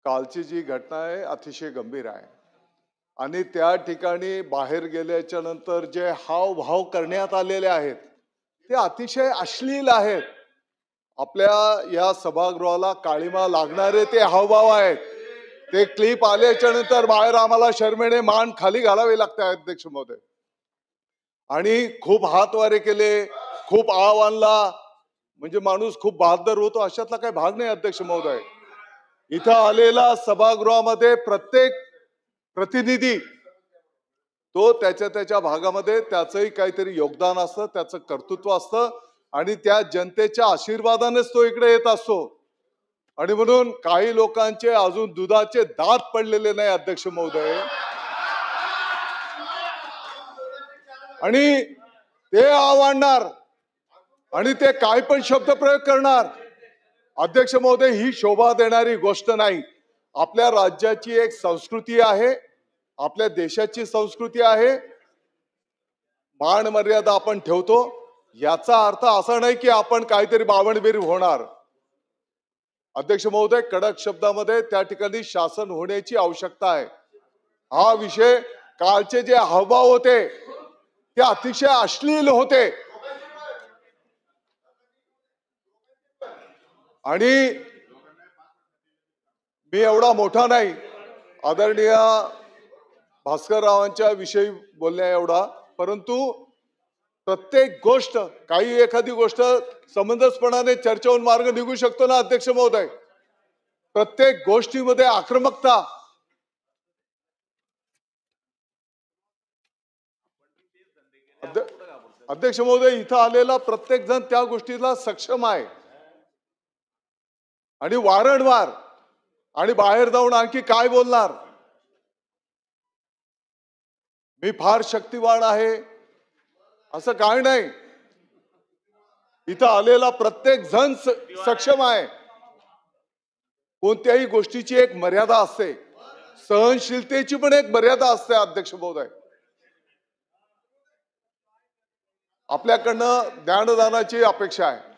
कालची जी घटना आहे अतिशय गंभीर आहे आणि त्या ठिकाणी बाहेर गेल्याच्या नंतर जे हावभाव करण्यात आलेले आहेत ते अतिशय अश्लील आहेत. आपल्या या सभागृहाला काळिमा लागणारे ते हावभाव आहेत. ते क्लिप आल्याच्या नंतर बाहेर आम्हाला शर्मेने मान खाली घालावे लागते अध्यक्ष महोदय. आणि खूप हातवारे केले, खूप आव आणला, म्हणजे माणूस खूप बहादर होतो अशातला काही भाग नाही अध्यक्ष महोदय. इथं आलेला सभागृहामध्ये प्रत्येक प्रतिनिधी तो त्याच्या भागामध्ये त्याचंही काहीतरी योगदान असतं, त्याचं कर्तृत्व असतं आणि त्या जनतेच्या आशीर्वादानेच तो इकडे येत असतो. आणि म्हणून काही लोकांचे अजून दुधाचे दात पडलेले नाही अध्यक्ष महोदय. आणि ते आवडणार आणि ते काय पण शब्द प्रयोग करणार. अध्यक्ष महोदय, ही शोभा देणारी गोष्ट नाही. आपल्या राज्याची एक संस्कृती आहे, आपल्या देशाची संस्कृती आहे. मान मर्यादा आपण ठेवतो, याचा अर्थ असा नाही की आपण काहीतरी बावणबिरी होणार. अध्यक्ष महोदय, कडक शब्दामध्ये त्या ठिकाणी शासन होण्याची आवश्यकता आहे. हा विषय कालचे जे हावभाव होते ते अतिशय अश्लील होते आणि मी एवढा मोठा नाही आदरणीय भास्कररावांच्या विषयी बोलण्या एवढा, परंतु प्रत्येक गोष्ट काही एखादी गोष्ट समंजसपणाने चर्चेवरून मार्ग निघू शकतो ना अध्यक्ष महोदय. प्रत्येक गोष्टीमध्ये आक्रमकता. अध्यक्ष महोदय, इथं आलेला प्रत्येक जण त्या गोष्टीला सक्षम आहे आणि वारंवार आणि बाहेर जाऊन आणखी काय बोलणार. मी फार शक्तिवान आहे असं काय नाही. इथं आलेला प्रत्येक जण सक्षम आहे. कोणत्याही गोष्टीची एक मर्यादा असते, सहनशीलतेची पण एक मर्यादा असते अध्यक्ष महोदय. आपल्याकडनं ज्ञानदानाची अपेक्षा आहे.